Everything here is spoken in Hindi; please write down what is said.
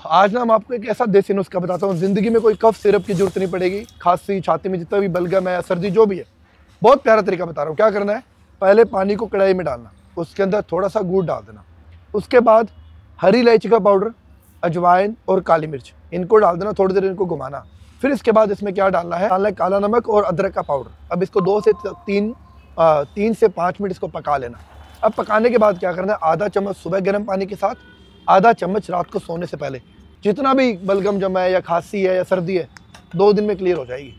आज ना मैं आपको एक ऐसा देसी नुस्खा बताता हूँ, ज़िंदगी में कोई कफ सिरप की जरूरत नहीं पड़ेगी। खांसी छाती में जितना भी बलगम है या सर्दी जो भी है, बहुत प्यारा तरीका बता रहा हूँ। क्या करना है, पहले पानी को कढ़ाई में डालना, उसके अंदर थोड़ा सा गुड़ डाल देना, उसके बाद हरी इलायची का पाउडर, अजवाइन और काली मिर्च, इनको डाल देना, थोड़ी देर इनको घुमाना। फिर इसके बाद इसमें क्या डालना है काला नमक और अदरक का पाउडर। अब इसको 2 से 3 से 5 मिनट इसको पका लेना। अब पकाने के बाद क्या करना है, आधा चम्मच सुबह गर्म पानी के साथ, आधा चम्मच रात को सोने से पहले। जितना भी बलगम जमा है या खांसी है या सर्दी है, 2 दिन में क्लियर हो जाएगी।